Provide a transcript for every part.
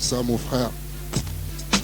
ça mon frère.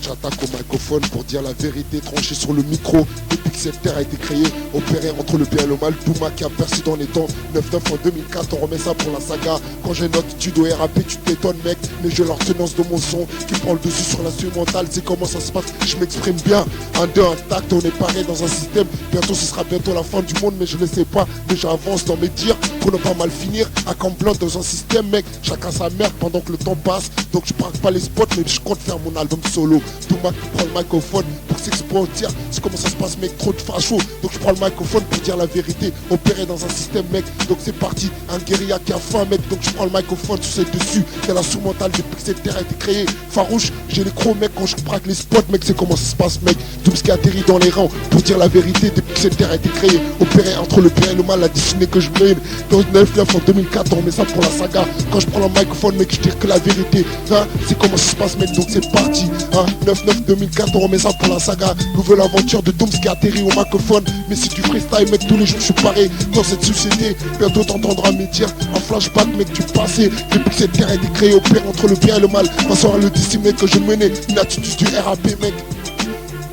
J'attaque au microphone pour dire la vérité, tranché sur le micro. Depuis que cette terre a été créée, opéré entre le bien et le mal. Douma qui a percé dans les temps. 9-9 en 2004, on remet ça pour la saga. Quand j'ai note, tu dois rapper, tu t'étonnes mec. Mais je leur tenance de mon son qui prend le dessus sur l'instrumental. C'est comment ça se passe, je m'exprime bien. Un, deux, un tact, on est paré dans un système. Bientôt ce sera bientôt la fin du monde, mais je ne sais pas. Mais j'avance dans mes dires pour ne pas mal finir. À camp blanc dans un système mec. Chacun sa merde pendant que le temps passe. Donc je braque pas les spots, mais je compte faire mon album solo. Douma qui prend le microphone pour s'exporter. C'est comment ça se passe mec, trop de facho. Donc je prends le microphone pour dire la vérité. Opéré dans un système mec. Donc c'est parti, un guérilla qui a faim mec. Donc je prends le microphone, tu sais dessus. Quelle instrumental depuis que cette terre a été créée. Farouche, j'ai les crocs mec quand je braque les spots mec. C'est comment ça se passe mec. Tout ce qui atterrit dans les rangs pour dire la vérité depuis que cette terre a été créée. Opéré entre le bien et le mal, la destinée que je mène. Dans 9-9 en 2004, on met ça pour la saga. Quand je prends le microphone mec, je dis que la vérité. Hein, c'est comment ça se passe mec, donc c'est parti. Hein, 9-9 2004, on remet ça pour la saga. Nouvelle aventure de Dooms qui atterrit au microphone. Mais c'est du freestyle mec, tous les jours je suis paré dans cette société. Bientôt t'entendras mes dires un flashback mec du passé. Depuis que cette terre a été créée, opéré entre le bien et le mal. Façon à le dessiner que je menais, une attitude du RAP mec.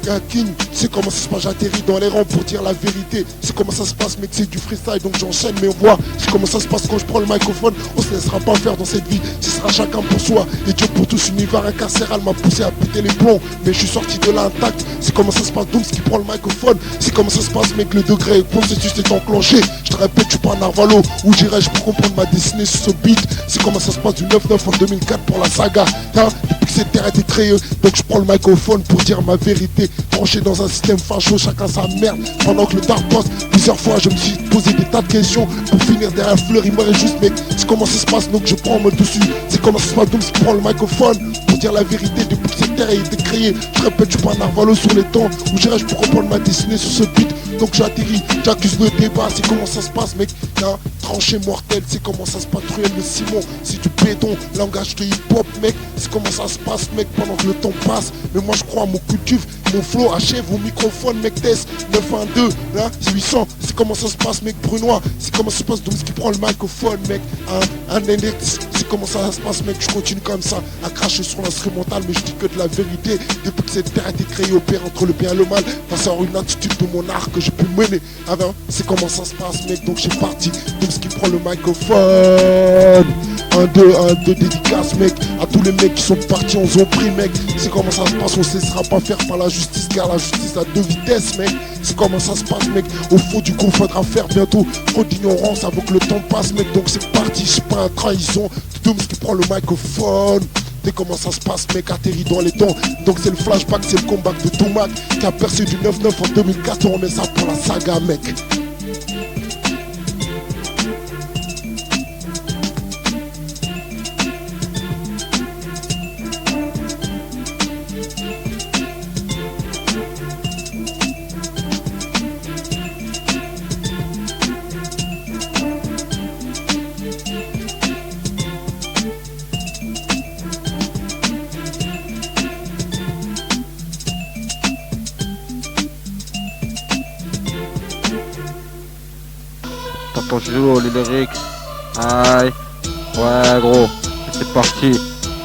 Un king, c'est comment ça se passe, j'atterris dans les rangs pour dire la vérité. C'est comment ça se passe mec, c'est du freestyle donc j'enchaîne mes voix. C'est comment ça se passe quand je prends le microphone. On se laissera pas faire dans cette vie, ce sera chacun pour soi. Et Dieu pour tous, univers incarcéral m'a poussé à péter les plombs. Mais je suis sorti de là intact. C'est comment ça se passe, Dooms qui prend le microphone. C'est comment ça se passe mec, le degré processus est enclenché. Je te répète, je suis pas un Narvalo. Où j'irai-je pour comprendre ma destinée sur ce beat. C'est comment ça se passe du 9-9 en 2004 pour la saga. Hein, depuis que cette terre a été créée, donc je prends le microphone pour dire ma vérité. Tranché dans un système facho, chacun sa merde. Pendant que le dark passe, plusieurs fois je me suis posé des tas de questions. Pour finir derrière fleur, il m'aurait juste mec. C'est comment ça se passe donc je prends mon dessus. C'est comment ça se passe donc je prends le microphone pour dire la vérité depuis que cette terre a été créée. Je répète, je suis pas un Narvalo sur les temps. Où j'irai-je pour comprendre ma destinée sur ce beat. Donc j'atterris, j'accuse le débat. C'est comment ça se passe mec. Hein, tranché mortel, c'est comment ça se passe. Truel le Simon, c'est du béton. Langage de hip-hop mec. C'est comment ça se passe mec pendant que le temps passe. Mais moi je crois à mon culture. Mon flow achève au microphone mec. Test 912 là 800. C'est comment ça se passe mec. Brunois, c'est comment ça se passe. Donc qui prend le microphone mec. Un NX, c'est comment ça se passe mec. Je continue comme ça à cracher sur l'instrumental. Mais je dis que de la vérité. Depuis que cette terre a été créée, opère entre le bien et le mal. Face à une attitude de mon art que j'ai pu mener. Ah ben, c'est comment ça se passe mec. Donc j'ai parti. Donc qui prend le microphone. 1-2 dédicace mec. À tous les mecs qui sont partis, on ont pris mec. C'est comment ça se passe, on se laissera pas faire par la justice. Car la justice a deux vitesses mec. C'est comment ça se passe mec. Au fond du coup faudra faire bientôt. Trop d'ignorance avant que le temps passe mec. Donc c'est parti, je suis pas un trahison. Dooms qui prend le microphone. Dès comment ça se passe mec, atterri dans les temps. Donc c'est le flashback, c'est le comeback de Tomac qui a percé du 9-9 en 2004. On remet ça pour la saga mec. T'entends jouer les lyrics. Aïe. Ouais gros. C'est parti.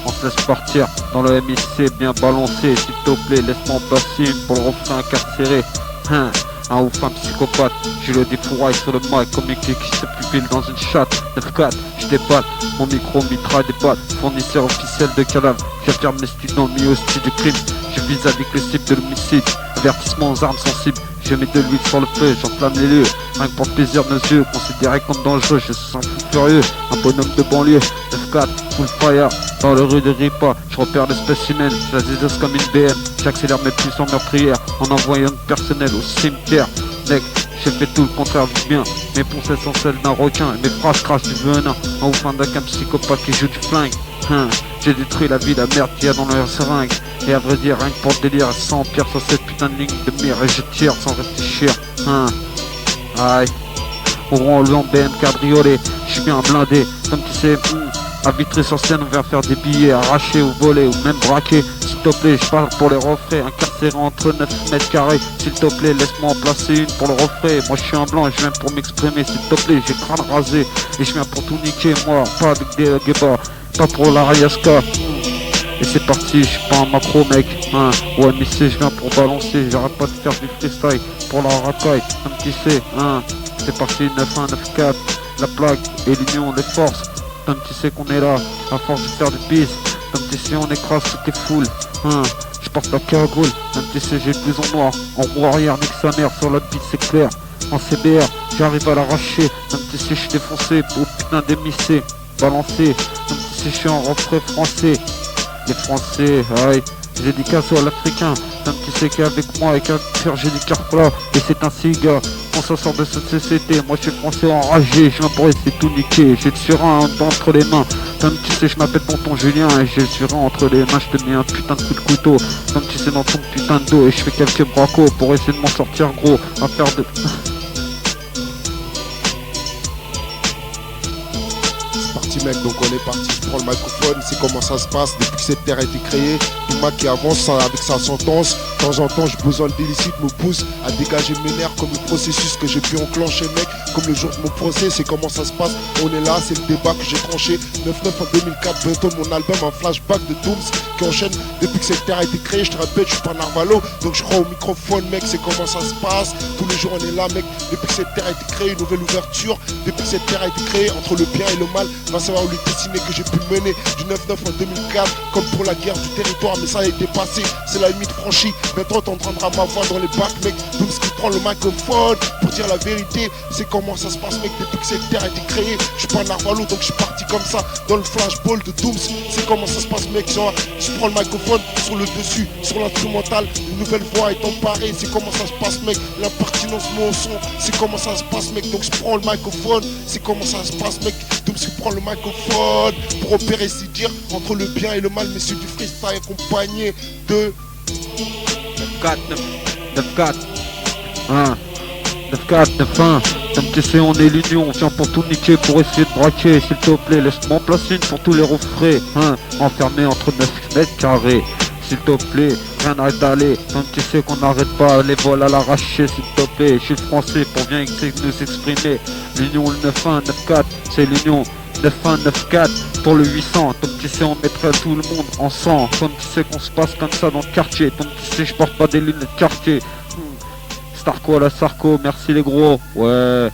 On se laisse partir dans le MIC bien balancé. S'il te plaît, laisse-moi en passer une pour le refrain incarcéré. Hein. Un ouf, un psychopathe. J'ai le défouraille sur le mic comme une clé qui se pupille dans une chatte. 9-4, je déballe. Mon micro mitraille des battes. Fournisseur officiel de cadavres. J'affirme mes styles dans le milieu hostile du crime. Je vise avec le cible de l'homicide. Avertissement aux armes sensibles. Je mets de l'huile sur le feu, j'enflamme les lieux. Rien que pour le plaisir de nos yeux, considéré comme dangereux, je suis un fou furieux. Un bonhomme de banlieue, 9-4, full fire. Dans le rue de Ripa, je repère l'espèce humaine. Je la désosse comme une BM, j'accélère mes puissants meurtrières. En envoyant du personnel au cimetière. Mec, j'ai fait tout le contraire du bien. Mes pensées sont celles d'un requin et mes phrases crachent du venin. En ouf, un psychopathe qui joue du flingue. J'ai détruit la vie, la merde qu'il y a dans leur seringue. Et à vrai dire, rien que pour le délire, sans pire sur cette putain de ligne de mire. Et je tire sans réfléchir. Aïe. Au rond en BM cabriolet, je suis bien blindé. Comme tu sais, à Vitry sur scène, on vient faire des billets arrachés ou volés ou même braqués. S'il te plaît, je parle pour les refrains. Incarcéré entre 9 mètres carrés. S'il te plaît, laisse-moi en placer une pour le refrain. Moi je suis un blanc et je viens pour m'exprimer. S'il te plaît, j'ai crâne rasé. Et je viens pour tout niquer, moi. Pas avec des guébas, pas pour l'Ariasca. Et c'est parti, je suis pas un macro mec, hein. Ouais mais c'est je viens pour balancer, j'arrête pas de faire du freestyle pour la racaille, comme tu sais, hein. C'est parti, 9-1, 9-4, la plaque et l'union des forces. Comme tu sais qu'on est là, à force de faire du pisse. Comme tu sais on écrase toutes les foules, hein. Je porte la cagoule, comme tu sais j'ai le blouson noir. En roue arrière, nique sa mère, sur la bite c'est clair. En CBR, j'arrive à l'arracher. Comme tu sais je suis défoncé, au putain d'émissé. Balancé, comme tu sais je suis en refrain français. Les Français, aïe, dédicace à l'Africain. Comme tu sais qu'avec moi, avec un cœur j'ai du carplat. Et c'est ainsi gars, on s'en sort de cette société. Moi je suis français enragé, je viens pour essayer tout niquer. J'ai le surin entre les mains. Comme tu sais je m'appelle tonton Julien. Et j'ai le surin entre les mains, je te mets un putain de coup de couteau. Comme tu sais dans ton putain de dos. Et je fais quelques bracos pour essayer de m'en sortir gros. À faire de... Mec, donc on est parti, je prends le microphone, c'est comment ça se passe depuis que cette terre a été créée. Douma qui avance avec sa sentence. De temps en temps, j'ai besoin d'illicite me pousse à dégager mes nerfs comme le processus que j'ai pu enclencher, mec. Comme le jour de mon procès, c'est comment ça se passe. On est là, c'est le débat que j'ai tranché. 9-9 en 2004, bientôt mon album, un flashback de Dooms qui enchaîne depuis que cette terre a été créée. Je te répète, je suis pas Narvalo, donc je crois au microphone, mec. C'est comment ça se passe. Tous les jours, on est là, mec. Depuis que cette terre a été créée, une nouvelle ouverture. Depuis que cette terre a été créée, entre le bien et le mal, va savoir où les destinées que j'ai pu mener du 9-9 en 2004, comme pour la guerre du territoire, mais ça a été passé, c'est la limite franchie. Bientôt t'entendras ma voix dans les bacs, mec. Dooms qui prend le microphone pour dire la vérité. C'est comment ça se passe, mec. Depuis que cette terre a été créée, je suis pas Narvalo, donc je suis parti comme ça dans le flashball de Dooms. C'est comment ça se passe, mec. Genre, je prends le microphone sur le dessus, sur l'instrumental, une nouvelle voix est emparée. C'est comment ça se passe, mec. L'impertinence de mon son, c'est comment ça se passe, mec. Donc je prends le microphone, c'est comment ça se passe, mec. Dooms qui prend le microphone pour opérer, si dire, entre le bien et le mal, mais c'est du freestyle accompagné de 9-4, 9-4, 1, 9-4, 9-1. Comme tu sais on est l'union, on vient pour tout niquer, pour essayer de braquer. S'il te plaît, laisse-moi en place une pour tous les refrains, hein. Enfermé entre 9 mètres carrés. S'il te plaît, rien n'arrête d'aller. Comme tu sais qu'on n'arrête pas les vols à l'arracher, s'il te plaît. Je suis le français pour bien nous exprimer. L'union, le 9-1, 9-4, c'est l'union. 9-1, 9-4 pour le 800. Comme tu sais on mettrait tout le monde en sang. Comme tu sais qu'on se passe comme ça dans le quartier. Comme tu sais je porte pas des lunettes de quartier. Starco à la Sarko, merci les gros. Ouais.